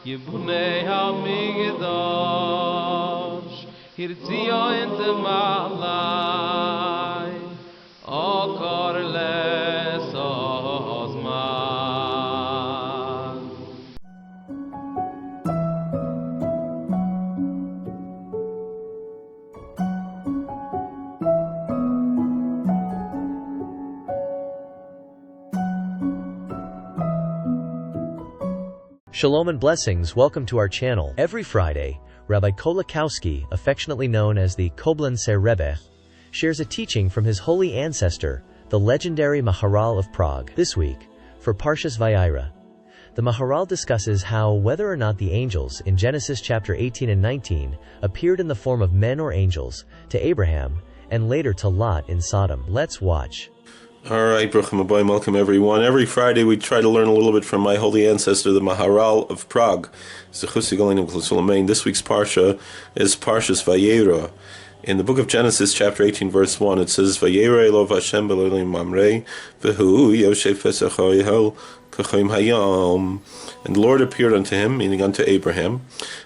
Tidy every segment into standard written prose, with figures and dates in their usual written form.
Yibunei HaMikdash Hirtzio inte malai Okor les ozman. Shalom and blessings, welcome to our channel. Every Friday, Rabbi Kolakowski, affectionately known as the Koblenzer Rebbe, shares a teaching from his holy ancestor, the legendary Maharal of Prague. This week, for Parshas Vayera, the Maharal discusses how whether or not the angels in Genesis chapter 18 and 19 appeared in the form of men or angels to Abraham and later to Lot in Sodom. Let's watch. All right, Bruchim Abayim, welcome everyone. Every Friday we try to learn a little bit from my holy ancestor, the Maharal of Prague. This week's Parsha is Parshas Vayera. In the book of Genesis, chapter 18, verse 1, it says, Vayera elov Hashem b'lelim mamrei, v'hu yosef pesach ha'yehel k'choim hayam. And the Lord appeared unto him, meaning unto Abraham,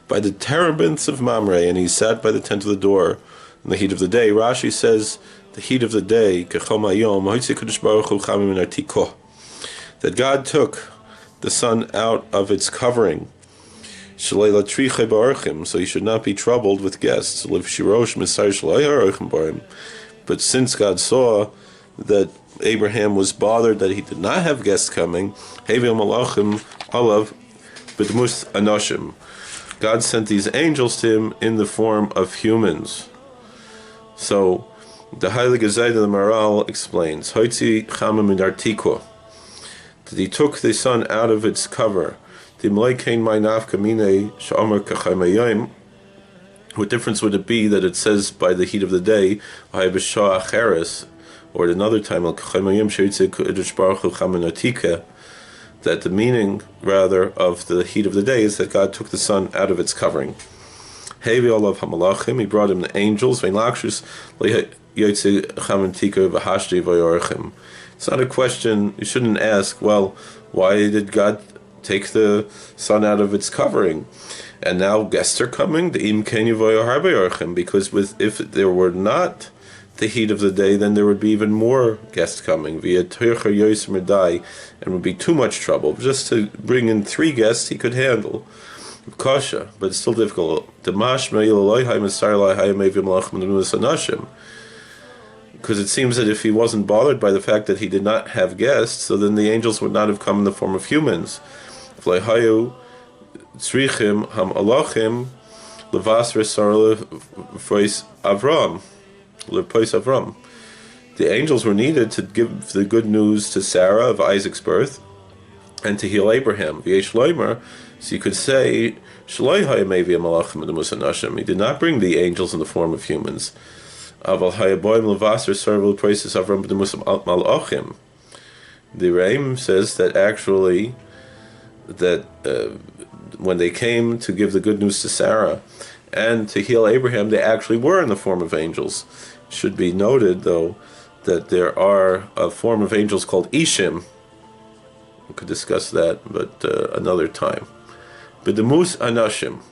by the terebinths of Mamre, and he sat by the tent of the door in the heat of the day. Rashi says, the heat of the day, that God took the sun out of its covering, so he should not be troubled with guests. But since God saw that Abraham was bothered that he did not have guests coming, God sent these angels to him in the form of humans. So the Heilige Zayda, the Maharal, explains, that he took the sun out of its cover. What difference would it be that it says by the heat of the day, or at another time, that the meaning, rather, of the heat of the day is that God took the sun out of its covering. He brought him the angels. It's not a question, you shouldn't ask, well, why did God take the sun out of its covering? And now guests are coming? Because if there were not the heat of the day, then there would be even more guests coming. And would be too much trouble. Just to bring in 3 guests he could handle. Kasha, but it's still difficult. Because it seems that if he wasn't bothered by the fact that he did not have guests, so then the angels would not have come in the form of humans. The angels were needed to give the good news to Sarah of Isaac's birth and to heal Abraham. So you could say, he did not bring the angels in the form of humans. The Rebbe says that actually, when they came to give the good news to Sarah and to heal Abraham, they actually were in the form of angels. It should be noted, though, that there are a form of angels called Ishim. We could discuss that, but another time. B'demus Anashim.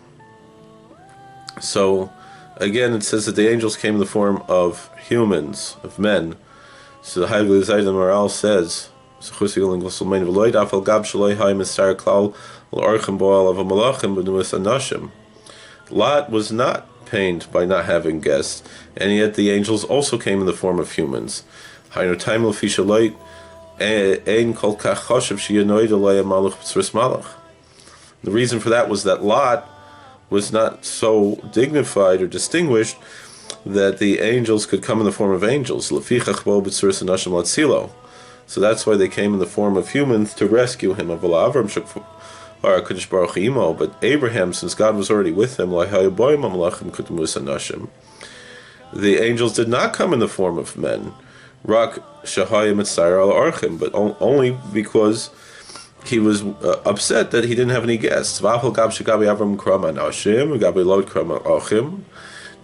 So, again, it says that the angels came in the form of humans, of men. So the Heilige Zayda Maharal says, Lot was not pained by not having guests, and yet the angels also came in the form of humans. The reason for that was that Lot was not so dignified or distinguished that the angels could come in the form of angels. So that's why they came in the form of humans to rescue him. But Abraham, since God was already with him, the angels did not come in the form of men, but only because he was upset that he didn't have any guests. Now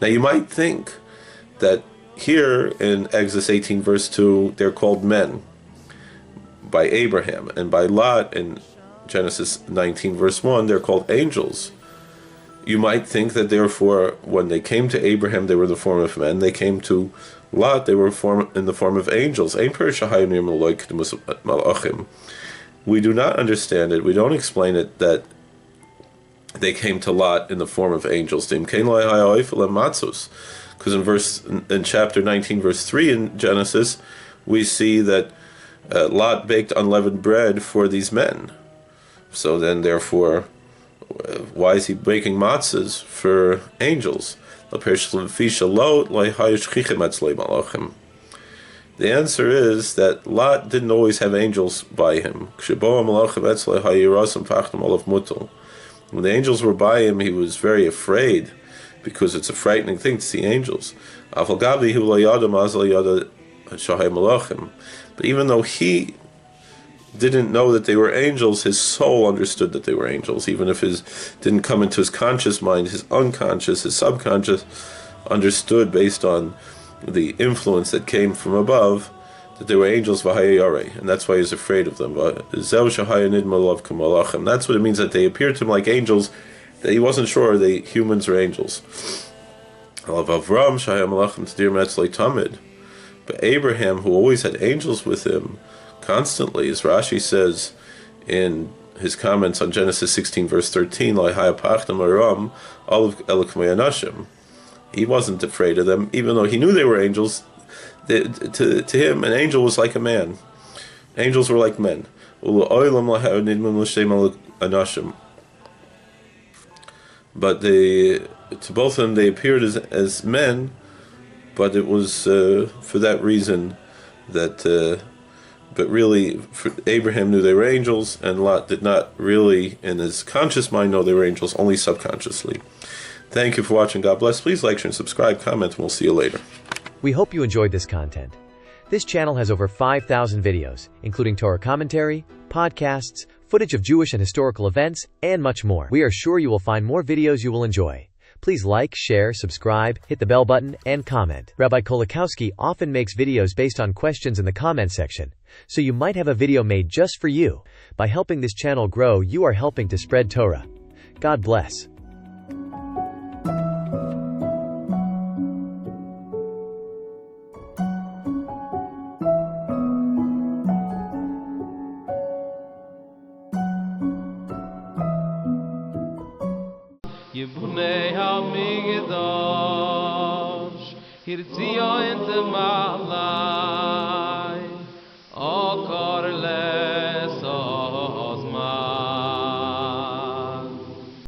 you might think that here in Exodus 18 verse 2 they're called men by Abraham, and by Lot in Genesis 19 verse 1, they're called angels. You might think that therefore when they came to Abraham they were in the form of men, they came to Lot, they were in the form of angels. We do not understand it, we don't explain it that they came to Lot in the form of angels. Because in chapter 19 verse 3 in Genesis, we see that Lot baked unleavened bread for these men. So then therefore, why is he baking matzahs for angels? The answer is that Lot didn't always have angels by him. When the angels were by him, he was very afraid, because it's a frightening thing to see angels. But even though he didn't know that they were angels, his soul understood that they were angels. Even if it didn't come into his conscious mind, his unconscious, his subconscious understood based on the influence that came from above that they were angels, and that's why he's afraid of them. That's what it means that they appeared to him like angels, that he wasn't sure the humans are angels. But Abraham, who always had angels with him constantly, as Rashi says in his comments on Genesis 16 verse 13, he wasn't afraid of them, even though he knew they were angels. To him, an angel was like a man. Angels were like men. But to both of them, they appeared as men, but it was for that reason that. But really, Abraham knew they were angels, and Lot did not really, in his conscious mind, know they were angels, only subconsciously. Thank you for watching. God bless. Please like, share, and subscribe, comment, and we'll see you later. We hope you enjoyed this content. This channel has over 5,000 videos, including Torah commentary, podcasts, footage of Jewish and historical events, and much more. We are sure you will find more videos you will enjoy. Please like, share, subscribe, hit the bell button, and comment. Rabbi Kolakowski often makes videos based on questions in the comment section, so you might have a video made just for you. By helping this channel grow, you are helping to spread Torah. God bless. Yibunei HaMikdash, Hirtzio in the Maharal.